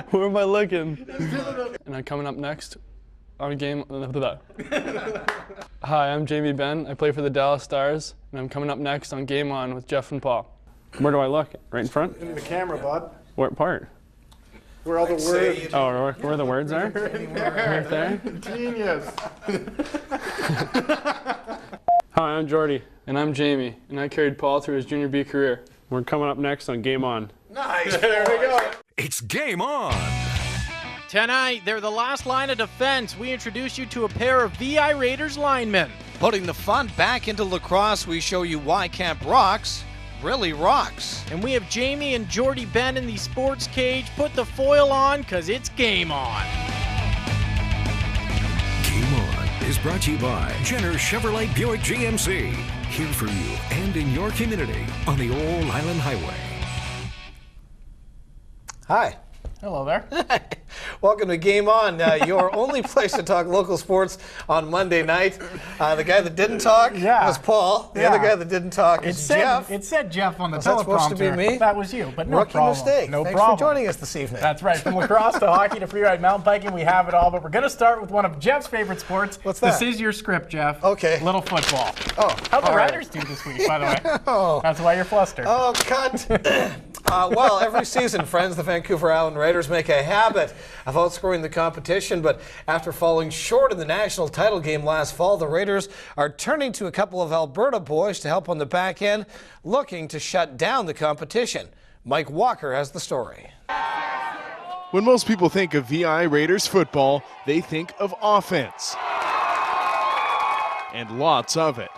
Where am I looking? And I'm coming up next on a game. Hi, I'm Jamie Benn. I play for the Dallas Stars, and I'm coming up next on Game On with Jeff and Paul. Where do I look? Right in front? In the camera, bud. What part? Where all the words. Oh, where the words are? Right there? Genius. Hi, I'm Jordy. And I'm Jamie, and I carried Paul through his Junior B career. We're coming up next on Game On. Nice. There we go. It's Game On. Tonight, they're the last line of defense. We introduce you to a pair of VI Raiders linemen. Putting the fun back into lacrosse, we show you why Camp Rocks really rocks. And we have Jamie and Jordy Ben in the sports cage. Put the foil on, because it's game on. Game On is brought to you by Jenner Chevrolet Buick GMC. Here for you and in your community on the Old Island Highway. Hi. Hello there. Welcome to Game On, your only place to talk local sports on Monday night. The guy that didn't talk was Paul. The other guy that didn't talk is Jeff. It said Jeff on the Was teleprompter. that supposed to be me? That was you, but no Rookie problem. mistake. No Thanks problem. for joining us this evening. That's right. From lacrosse to hockey to freeride mountain biking, we have it all. But we're going to start with one of Jeff's favorite sports. What's that? This is your script, Jeff. Okay. Little football. Oh, How'd the all right. Riders do this week, by the way? Oh. That's why you're flustered. Oh, cut. Well, every season, friends, the Vancouver Island Raiders make a habit of outscoring the competition, but after falling short in the national title game last fall, the Raiders are turning to a couple of Alberta boys to help on the back end, looking to shut down the competition. Mike Walker has the story. When most people think of VI Raiders football, they think of offense. And lots of it.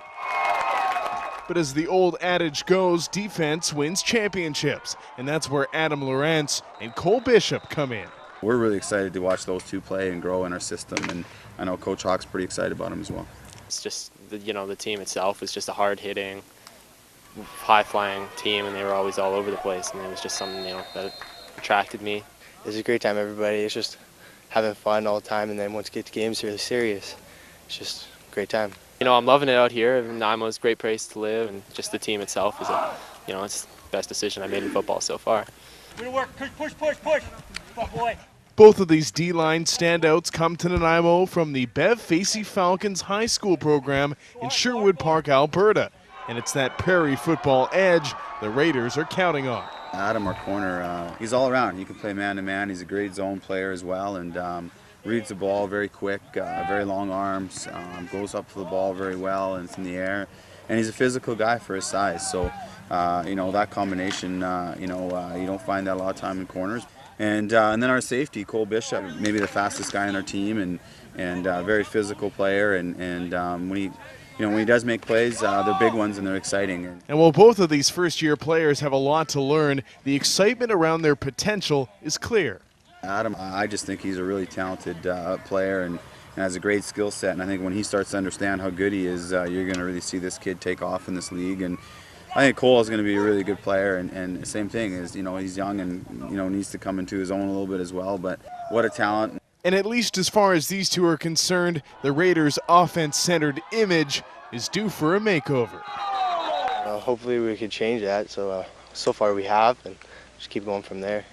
But as the old adage goes, defense wins championships. And that's where Adam Lawrence and Cole Bishop come in. We're really excited to watch those two play and grow in our system. And I know Coach Hawk's pretty excited about them as well. It's just, the team itself was just a hard-hitting, high-flying team, and they were always all over the place. And it was just something, that attracted me. It's a great time, everybody. It's just having fun all the time, and then once you get to games, really serious. It's just a great time. I'm loving it out here. Nanaimo is a great place to live, and just the team itself is, it's the best decision I made in football so far. Good work. Push. Good boy. Both of these D-line standouts come to Nanaimo from the Bev Facey Falcons high school program in Sherwood Park, Alberta. And it's that prairie football edge the Raiders are counting on. Adam, our corner, he's all around. He can play man-to-man. He's a great zone player as well, and reads the ball very quick, very long arms, goes up to the ball very well, and it's in the air. And he's a physical guy for his size. So, that combination, you don't find that a lot of time in corners. And then our safety, Cole Bishop, maybe the fastest guy on our team, and very physical player. And when he does make plays, they're big ones and they're exciting. And while both of these first-year players have a lot to learn, the excitement around their potential is clear. Adam, I just think he's a really talented player and has a great skill set. And I think when he starts to understand how good he is, you're going to really see this kid take off in this league. And I think Cole is going to be a really good player. And the same thing is, he's young and, needs to come into his own a little bit as well. But what a talent. And at least as far as these two are concerned, the Raiders' offense-centered image is due for a makeover. Hopefully we could change that. So far we have, and just keep going from there.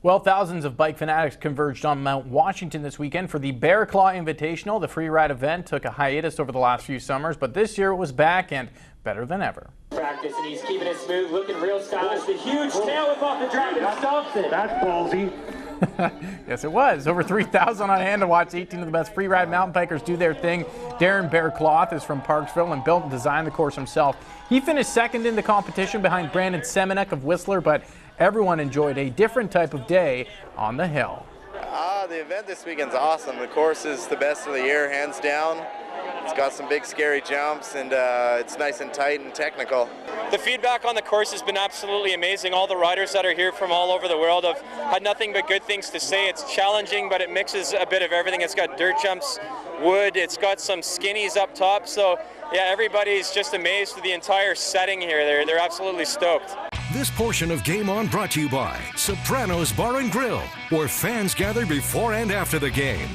Well, thousands of bike fanatics converged on Mount Washington this weekend for the Bear Claw Invitational. The free ride event took a hiatus over the last few summers, but this year it was back and better than ever. Practice, and he's keeping it smooth, looking real stylish. The huge tail whip off the dragon stops it. That's ballsy. Yes, it was. Over 3,000 on hand to watch 18 of the best free ride mountain bikers do their thing. Darren Bear Cloth is from Parksville and built and designed the course himself. He finished second in the competition behind Brandon Semenek of Whistler, but everyone enjoyed a different type of day on the hill. The event this weekend's awesome. The course is the best of the year, hands down. It's got some big scary jumps, and it's nice and tight and technical. The feedback on the course has been absolutely amazing. All the riders that are here from all over the world have had nothing but good things to say. It's challenging, but it mixes a bit of everything. It's got dirt jumps, wood, it's got some skinnies up top. So yeah, everybody's just amazed with the entire setting here. They're absolutely stoked. This portion of Game On brought to you by Sopranos Bar and Grill, where fans gather before and after the game.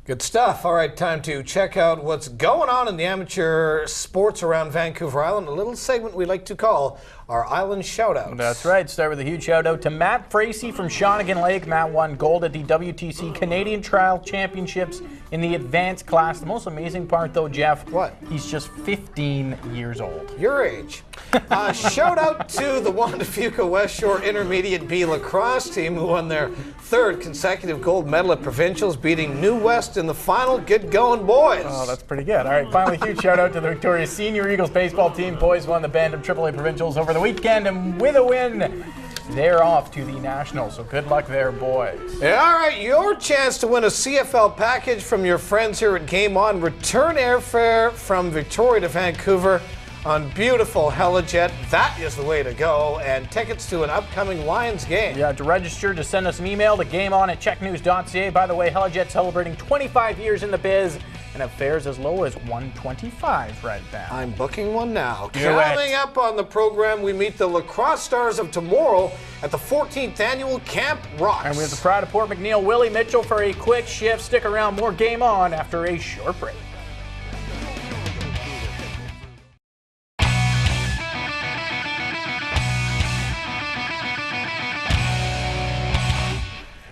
Good stuff. All right, time to check out what's going on in the amateur sports around Vancouver Island, a little segment we like to call our island shout-outs. That's right. Start with a huge shout-out to Matt Fracey from Shawnigan Lake. Matt won gold at the WTC Canadian Trial Championships in the advanced class. The most amazing part, though, Jeff, what? He's just 15 years old. Your age. Shout-out to the Wanda Fuca West Shore Intermediate B lacrosse team who won their 3rd consecutive gold medal at provincials, beating New West in the final. Good going, boys. Oh, that's pretty good. All right, finally, huge shout-out to the victorious Senior Eagles baseball team. Boys won the Bantam AAA provincials over the weekend, and with a win, they're off to the Nationals, so good luck there, boys. Yeah, all right, your chance to win a CFL package from your friends here at Game On. Return airfare from Victoria to Vancouver on beautiful Helijet. That is the way to go. And tickets to an upcoming Lions game. Yeah, to register, just send us an email to gameon@checknews.ca. By the way, Helijet celebrating 25 years in the biz and have fares as low as $125 right now. I'm booking one now. Coming up on the program, we meet the lacrosse stars of tomorrow at the 14th annual Camp Rocks. And we have the pride of Port McNeil, Willie Mitchell, for a quick shift. Stick around, more Game On after a short break.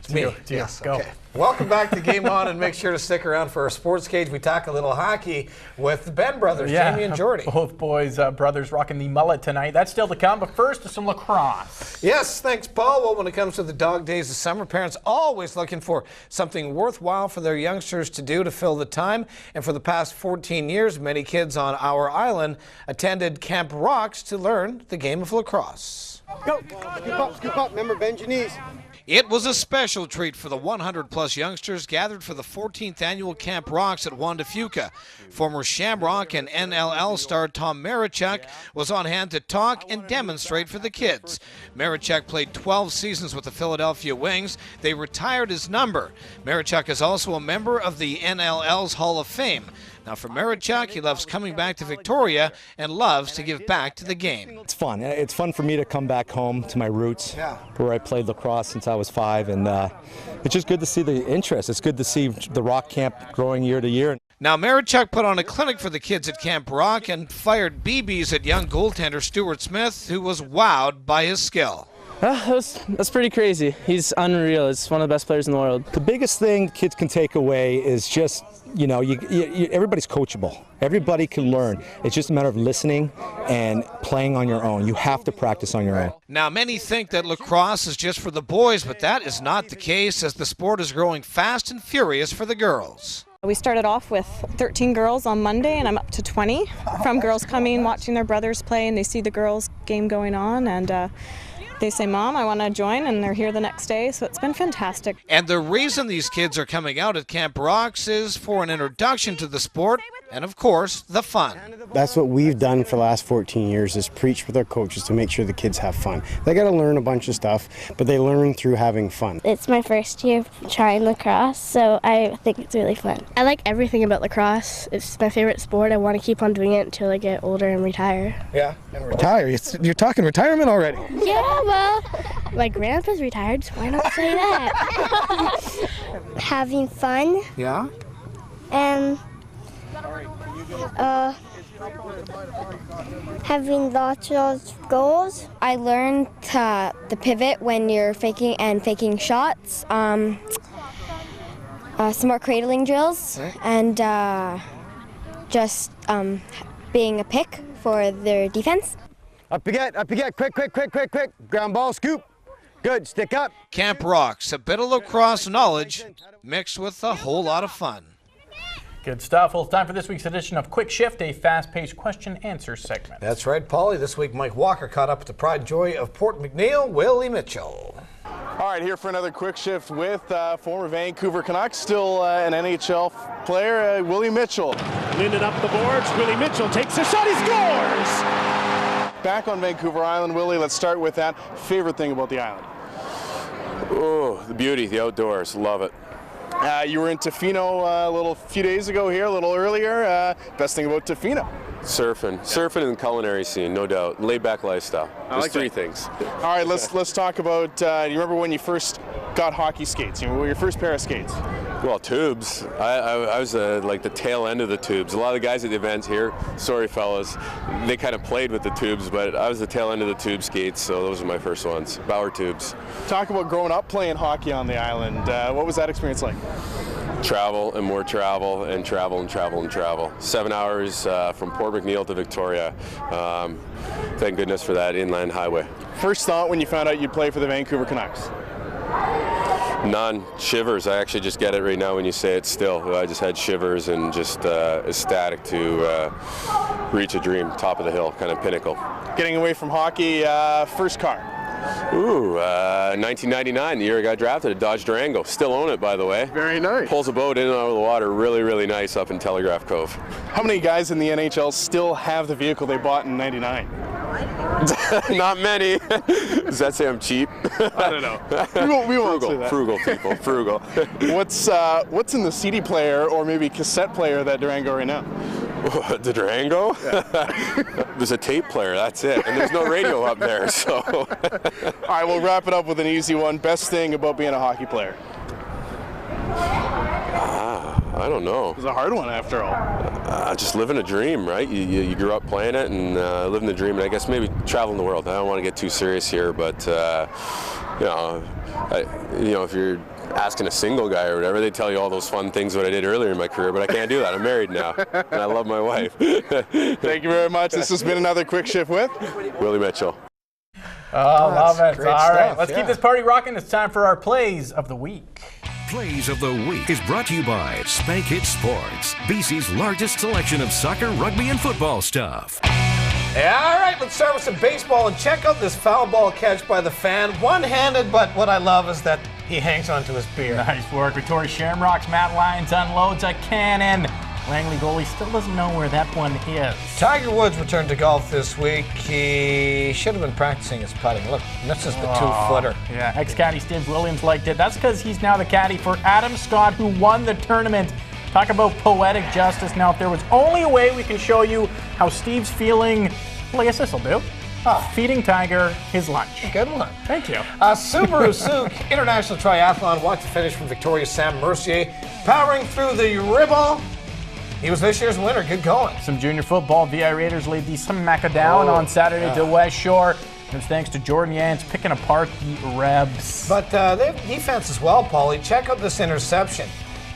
Me. Yes, go. Okay. Welcome back to Game On, and make sure to stick around for our sports cage. We talk a little hockey with the Ben brothers, Jamie and Jordy. Both boys, brothers rocking the mullet tonight. That's still to come, but first to some lacrosse. Yes, thanks, Paul. Well, when it comes to the dog days of summer, parents always looking for something worthwhile for their youngsters to do to fill the time. And for the past 14 years, many kids on our island attended Camp Rocks to learn the game of lacrosse. Go! Scoop up. Remember, bend your knees. It was a special treat for the 100-plus youngsters gathered for the 14th annual Camp Rocks at Wanda Fuca. Former Shamrock and NLL star Tom Marichuk was on hand to talk and demonstrate for the kids. Marichuk played 12 seasons with the Philadelphia Wings. They retired his number. Marichuk is also a member of the NLL's Hall of Fame. Now for Marichuk, he loves coming back to Victoria and loves to give back to the game. It's fun. It's fun for me to come back home to my roots, where I played lacrosse since I was 5, and it's just good to see the interest. It's good to see the Rock Camp growing year to year. Now Marichuk put on a clinic for the kids at Camp Rock and fired BBs at young goaltender Stuart Smith, who was wowed by his skill. That's pretty crazy. He's unreal. He's one of the best players in the world. The biggest thing kids can take away is just, you know, everybody's coachable. Everybody can learn. It's just a matter of listening and playing on your own. You have to practice on your own. Now, many think that lacrosse is just for the boys, but that is not the case, as the sport is growing fast and furious for the girls. We started off with 13 girls on Monday, and I'm up to 20 from girls coming, watching their brothers play, and they see the girls' game going on, and they say, Mom, I want to join, and they're here the next day, so it's been fantastic. And the reason these kids are coming out at Camp Rocks is for an introduction to the sport and, of course, the fun. That's what we've done for the last 14 years, is preach with our coaches to make sure the kids have fun. They got to learn a bunch of stuff, but they learn through having fun. It's my first year trying lacrosse, so I think it's really fun. I like everything about lacrosse. It's my favorite sport. I want to keep on doing it until I get older and retire. Yeah, and retire? You're talking retirement already? Yeah, well, my grandpa's retired, so why not say that? Having fun. Yeah. And having lots of goals. I learned the pivot when you're faking shots. Some more cradling drills, and just being a pick for their defense. Up you get, quick. Ground ball, scoop. Good, stick up. Camp Rocks, a bit of lacrosse knowledge mixed with a whole lot of fun. Good stuff. Well, it's time for this week's edition of Quick Shift, a fast-paced question-answer segment. That's right, Paulie. This week, Mike Walker caught up with the pride and joy of Port McNeil, Willie Mitchell. All right, here for another quick shift with former Vancouver Canucks, still an NHL player, Willie Mitchell. Linden up the boards. Willie Mitchell takes a shot. He scores! Back on Vancouver Island, Willie, let's start with that. Favorite thing about the island? Oh, the beauty, the outdoors. Love it. You were in Tofino a few days ago here, a little earlier. Best thing about Tofino? Surfing and the culinary scene, no doubt. Laid back lifestyle. There's three things. All right, let's talk about. Do you remember when you first got hockey skates? What were your first pair of skates? Well, tubes. I was like the tail end of the tubes. A lot of the guys at the events here, sorry fellas, they kind of played with the tubes, but I was the tail end of the tube skates, so those were my first ones. Bauer tubes. Talk about growing up playing hockey on the island. What was that experience like? Travel and more travel and travel and travel and travel. 7 hours from Port McNeill to Victoria. Thank goodness for that inland highway. First thought when you found out you'd play for the Vancouver Canucks? None. Shivers. I actually just get it right now when you say it still. I just had shivers and just ecstatic to reach a dream, top of the hill, kind of pinnacle. Getting away from hockey, first car? Ooh, 1999, the year I got drafted, a Dodge Durango. Still own it, by the way. Very nice. Pulls a boat in and out of the water. Really, really nice up in Telegraph Cove. How many guys in the NHL still have the vehicle they bought in '99? Not many. Does that say I'm cheap? I don't know. We won't say that. Frugal people, frugal. What's in the CD player or maybe cassette player of that Durango right now? The Durango? Yeah. There's a tape player, that's it. And there's no radio up there, so. All right, we'll wrap it up with an easy one. Best thing about being a hockey player? I don't know. It's a hard one after all. Just living a dream, right? You grew up playing it and living the dream, and I guess maybe traveling the world. I don't want to get too serious here, but if you're asking a single guy or whatever, they tell you all those fun things what I did earlier in my career, but I can't do that. I'm married now, and I love my wife. Thank you very much. This has been another Quick Shift with Willie Mitchell. Oh, love it. Great All stuff, right, let's keep this party rocking. It's time for our plays of the week. Plays of the Week is brought to you by Spank It Sports, BC's largest selection of soccer, rugby, and football stuff. Yeah, all right, let's start with some baseball and check out this foul ball catch by the fan. One-handed, but what I love is that he hangs onto his beard. Nice work. Victoria Shamrocks, Matt Lyons unloads a cannon. Langley goalie still doesn't know where that one is. Tiger Woods returned to golf this week. He should have been practicing his putting. Look, misses the two-footer. Yeah, ex-caddy Steve Williams liked it. That's because he's now the caddy for Adam Scott, who won the tournament. Talk about poetic justice. Now, if there was only a way we can show you how Steve's feeling, well, I guess this will do. Feeding Tiger his lunch. Good one. Thank you. Subaru Souk International Triathlon walked the finish from Victoria's Sam Mercier, powering through the ribble. He was this year's winner. Good going. Some junior football. VI Raiders laid the smacker down on Saturday to West Shore. And it's thanks to Jordan Yance picking apart the Rebs. But they have defense as well, Paulie. Check out this interception.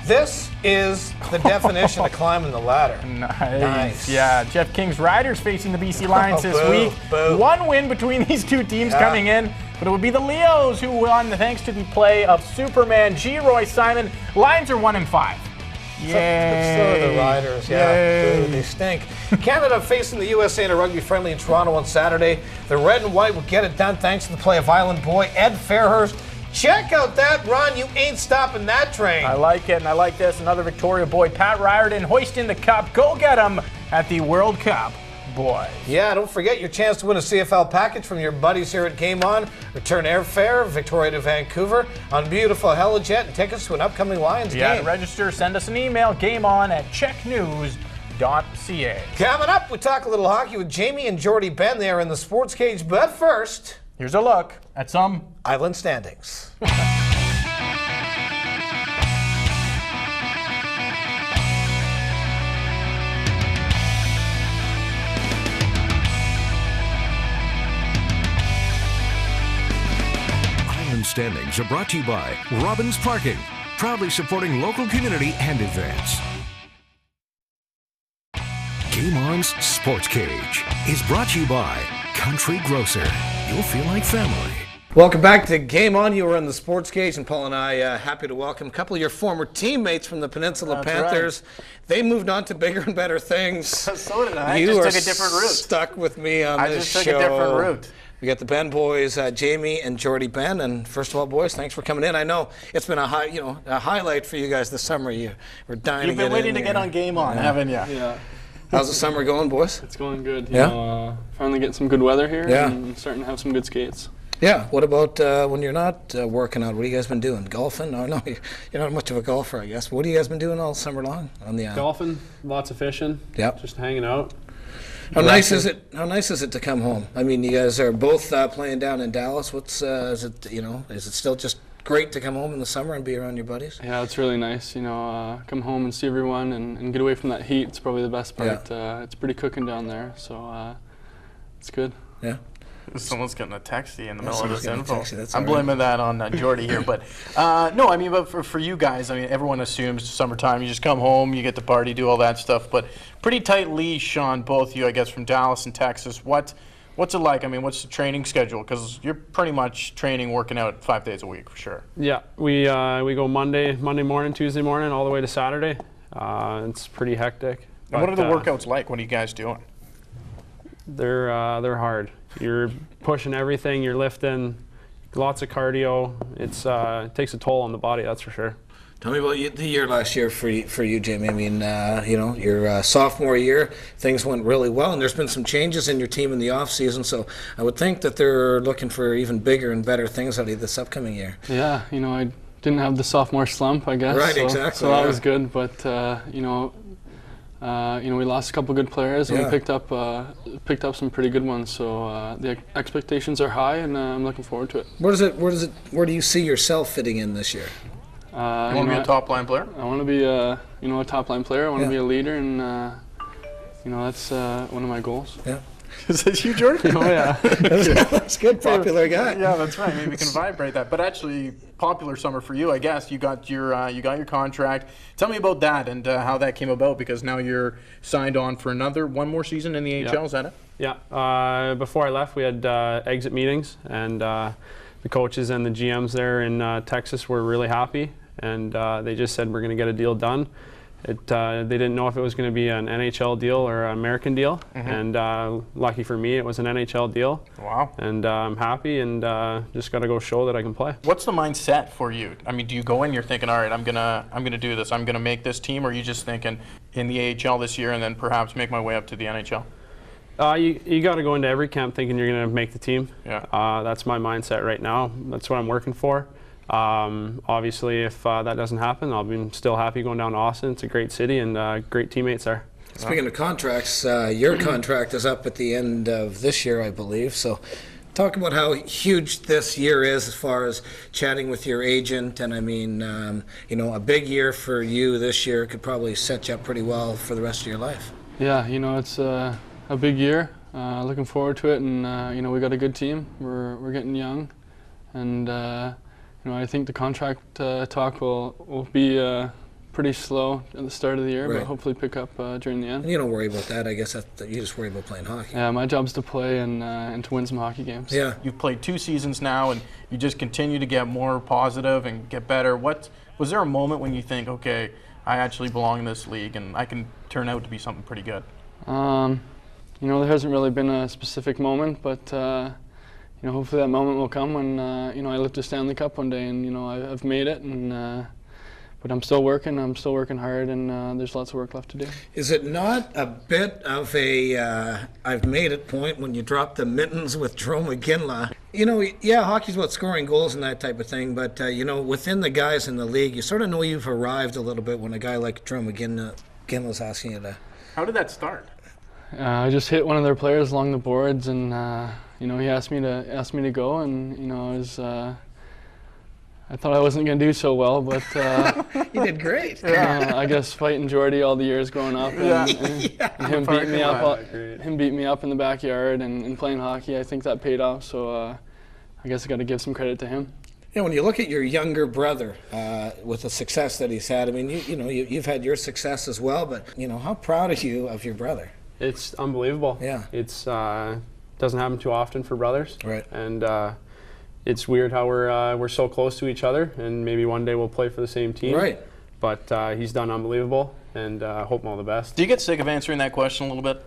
This is the definition of climbing the ladder. Nice. Yeah, Jeff King's Riders facing the BC Lions this week. Boo. One win between these two teams coming in, but it would be the Leos who won thanks to the play of Superman G. Roy Simon. Lions are 1-5. Yay. So are the Riders, yeah. Boo, they stink. Canada facing the USA in a rugby friendly in Toronto on Saturday. The red and white will get it done thanks to the play of Island boy Ed Fairhurst. Check out that run. You ain't stopping that train. I like it, and I like this. Another Victoria boy, Pat Riordan, hoisting the cup. Go get him at the World Cup, boys. Yeah, don't forget your chance to win a CFL package from your buddies here at Game On. Return airfare, Victoria to Vancouver, on beautiful Helijet, and tickets to an upcoming Lions game. To register, send us an email, gameon@checknews.ca. Coming up, we talk a little hockey with Jamie and Jordy Ben there in the Sports Cage, but first, here's a look at some Island standings. Island Standings are brought to you by Robbins Parking, proudly supporting local community and events. Game On's Sports Cage is brought to you by Country Grocer. You'll feel like family. Welcome back to Game On. You were in the Sports Cage, and Paul and I happy to welcome a couple of your former teammates from the Peninsula Panthers. Right. They moved on to bigger and better things. So did I. You just took a different route. Stuck with me on this show. I just took a different route. We got the Ben boys, Jamie and Jordy Ben, and first of all, boys, thanks for coming in. I know it's been a highlight for you guys this summer. You were dying to get in. You've been waiting to get on Game On, haven't you? Yeah. How's the summer going, boys? It's going good. Yeah. Finally getting some good weather here. Yeah. And starting to have some good skates. Yeah. What about when you're not working out? What have you guys been doing? Golfing? Oh, no, you're not much of a golfer, I guess. What have you guys been doing all summer long on the island? Golfing, lots of fishing. Yep. Just hanging out. How nice is it? How nice is it to come home? I mean, you guys are both playing down in Dallas. What's is it? Is it still just great to come home in the summer and be around your buddies? Yeah, it's really nice. Come home and see everyone and get away from that heat. It's probably the best part. Yeah. It's pretty cooking down there, so it's good. Yeah. Someone's getting a texty in the middle of Someone's this getting a info. texty, that's I'm all right. blaming that on Jordy here, but no, I mean, but for you guys, I mean, everyone assumes summertime, you just come home, you get to party, do all that stuff, but pretty tight leash on both you, I guess, from Dallas and Texas. What's it like? I mean, what's the training schedule? Because you're pretty much training, working out 5 days a week for sure. Yeah, we go Monday morning, Tuesday morning, all the way to Saturday. It's pretty hectic. And what are the workouts like? What are you guys doing? They're hard. You're pushing everything. You're lifting, lots of cardio. It takes a toll on the body, that's for sure. Tell me about the year last year for you, Jamie. I mean, your sophomore year, things went really well, and there's been some changes in your team in the off season. So I would think that they're looking for even bigger and better things out of this upcoming year. Yeah, I didn't have the sophomore slump, I guess. Right, so, exactly. So that was good, but we lost a couple good players, and we picked up some pretty good ones. So the expectations are high, and I'm looking forward to it. Where do you see yourself fitting in this year? You want to be a top line player? I want to be a top line player. I want to be a leader, and that's one of my goals. Yeah. Is that you, Jordan? Oh yeah. That's good. Popular guy. Yeah, that's right. Maybe we can vibrate that. But actually, popular summer for you, I guess. You got your contract. Tell me about that and how that came about, because now you're signed on for one more season in the AHL. Is that it? Yeah. Before I left, we had exit meetings, and the coaches and the GMs there in Texas were really happy, and they just said we're going to get a deal done. They didn't know if it was going to be an NHL deal or an American deal, and lucky for me, it was an NHL deal. Wow. And I'm happy, and just got to go show that I can play. What's the mindset for you? I mean, do you go in, you're thinking, all right, I'm gonna do this, I'm gonna make this team, or are you just thinking in the AHL this year and then perhaps make my way up to the NHL? You got to go into every camp thinking you're going to make the team. Yeah. That's my mindset right now. That's what I'm working for. Obviously, if that doesn't happen, I'll be still happy going down to Austin. It's a great city and great teammates there. Speaking of contracts, your contract is up at the end of this year, I believe. So talk about how huge this year is as far as chatting with your agent. And I mean, a big year for you this year could probably set you up pretty well for the rest of your life. Yeah, it's a big year. Looking forward to it. And, we got a good team. We're getting young. And, I think the contract talk will be pretty slow at the start of the year, Right. but hopefully pick up during the end. And you don't worry about that. I guess you just worry about playing hockey. Yeah, my job's to play and to win some hockey games. Yeah. You've played 2 seasons now, and you just continue to get more positive and get better. Was there a moment when you think, okay, I actually belong in this league and I can turn out to be something pretty good? There hasn't really been a specific moment, but hopefully that moment will come when I lift a Stanley Cup one day, and I've made it, and but I'm still working hard, and there's lots of work left to do. Is it not a bit of a I've made it point when you drop the mittens with Jerome McGinley? Hockey's about scoring goals and that type of thing, but within the guys in the league, you sort of know you've arrived a little bit when a guy like Jerome McGinley's asking you to. How did that start? I just hit one of their players along the boards, and he asked me to go, and I thought I wasn't going to do so well, but you did great. I guess fighting Jordy all the years growing up, and him beating me up in the backyard and playing hockey, I think that paid off. So I guess I got to give some credit to him. When you look at your younger brother with the success that he's had, I mean, you've had your success as well, but how proud are you of your brother? It's unbelievable. Yeah. It's doesn't happen too often for brothers. Right. And it's weird how we're so close to each other, and maybe one day we'll play for the same team. Right. But he's done unbelievable, and hope him all the best. Do you get sick of answering that question a little bit?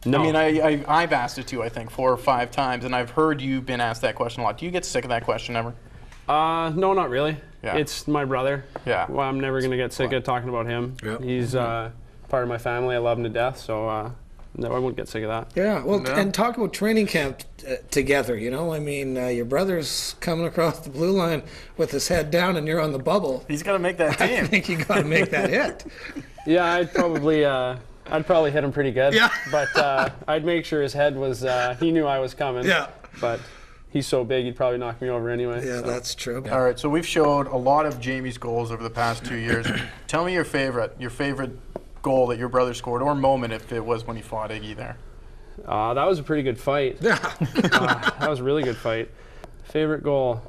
No. I mean, I've asked it too, I think, 4 or 5 times, and I've heard you've been asked that question a lot. Do you get sick of that question ever? No, not really. Yeah. It's my brother. Yeah. Well, I'm never going to get sick of talking about him. Yep. He's part of my family. I love him to death, so no, I wouldn't get sick of that. Yeah, well, and talk about training camp together, I mean, your brot's coming across the blue line with his head down and you're on the bubble. He's got to make that team. I think you got to make that hit. Yeah, I'd probably hit him pretty good. Yeah. But I'd make sure his head was, he knew I was coming. Yeah. But he's so big he'd probably knock me over anyway. Yeah, so. that's true. All right, so we've showed a lot of Jamie's goals over the past 2 years. Tell me your favorite goal that your brother scored, or moment if it was when he fought Iggy there. That was a pretty good fight. That was a really good fight. Favorite goal?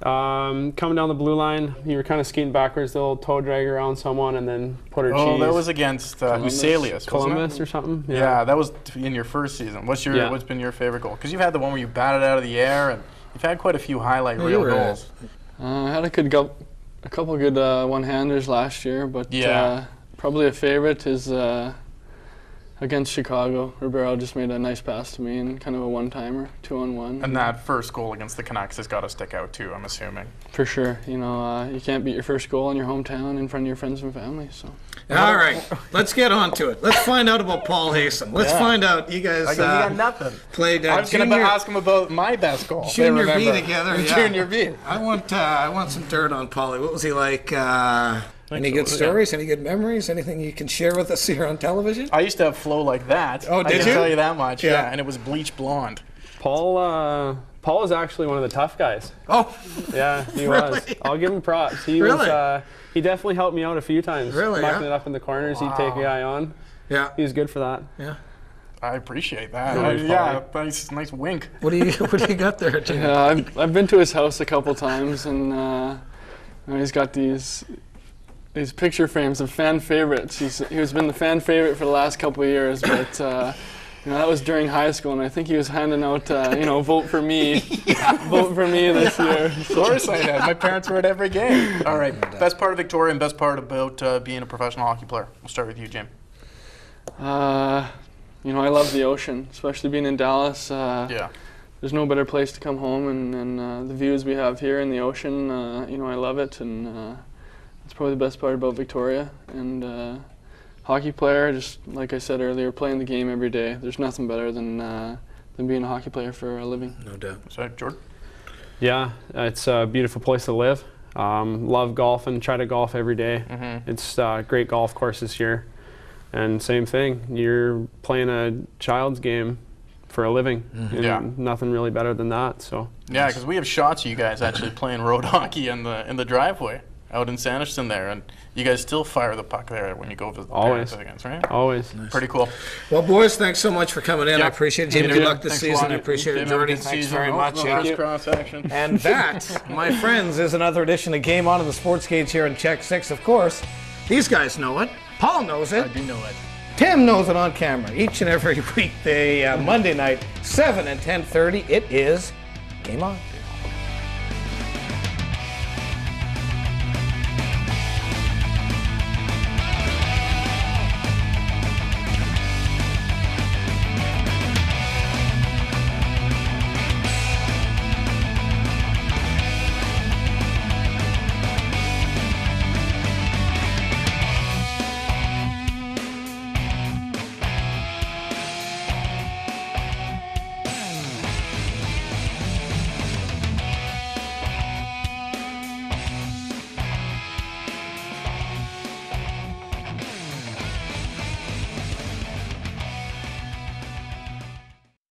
Coming down the blue line, you were kind of skating backwards, the little toe drag around someone, and then put her cheese. Oh, that was against Usalius, Columbus or something. Yeah, that was in your first season. What's been your favorite goal? Because you've had the one where you batted out of the air, and you've had quite a few highlight reel goals. I had a couple good one-handers last year, but probably a favorite is against Chicago. Ribeiro just made a nice pass to me and kind of a one-timer, 2-on-1. And that first goal against the Canucks has got to stick out too, I'm assuming. For sure. You know, you can't beat your first goal in your hometown in front of your friends and family. So. All right, let's get on to it. Let's find out about Paul Haysom. Let's find out. You guys you got nothing. Played I was going to ask him about my best goal. Junior B together. Yeah. Junior B. I want some dirt on Paulie. What was he like? Any good stories? Any good memories? Anything you can share with us here on television? I used to have flow like that. Oh, did I you? can tell you that much. Yeah, and it was bleach blonde. Paul is actually one of the tough guys. Oh, yeah, he really? was. I'll give him props. He was. He definitely helped me out a few times. Really? Mucking it up in the corners, he'd take a guy on. Yeah, he was good for that. Yeah. I appreciate that. Yeah, nice wink. What do you got there, Jim? Yeah, I've been to his house a couple times, and he's got these picture frames of fan favorites. He has been the fan favorite for the last couple of years, but that was during high school, and I think he was handing out, vote for me, vote for me this year. Of course I had. My parents were at every game. All right, best part of Victoria and best part about being a professional hockey player. We'll start with you, Jim. I love the ocean, especially being in Dallas. There's no better place to come home, and the views we have here in the ocean, I love it, and it's probably the best part about Victoria. And hockey player, just like I said earlier, playing the game every day. There's nothing better than being a hockey player for a living. No doubt. So, Jordan? Yeah, it's a beautiful place to live. Love golfing, try to golf every day. Mm-hmm. It's great golf courses here. And same thing, you're playing a child's game for a living. Mm-hmm. And nothing really better than that. So. Yeah, because we have shots of you guys actually playing road hockey in the driveway out in Sanderson there, and you guys still fire the puck there when you go visit the parents against, right? Always. Nice. Pretty cool. Well, boys, thanks so much for coming in. Yeah. I appreciate it. Jamie, good luck this season. I appreciate it, Jordy. Thanks very much. Cross action. And that, my friends, is another edition of Game On in the Sports Cage here in Check 6. Of course, these guys know it. Paul knows it. I do know it. Tim knows it on camera. Each and every weekday, Monday night, 7 and 10:30, it is Game On.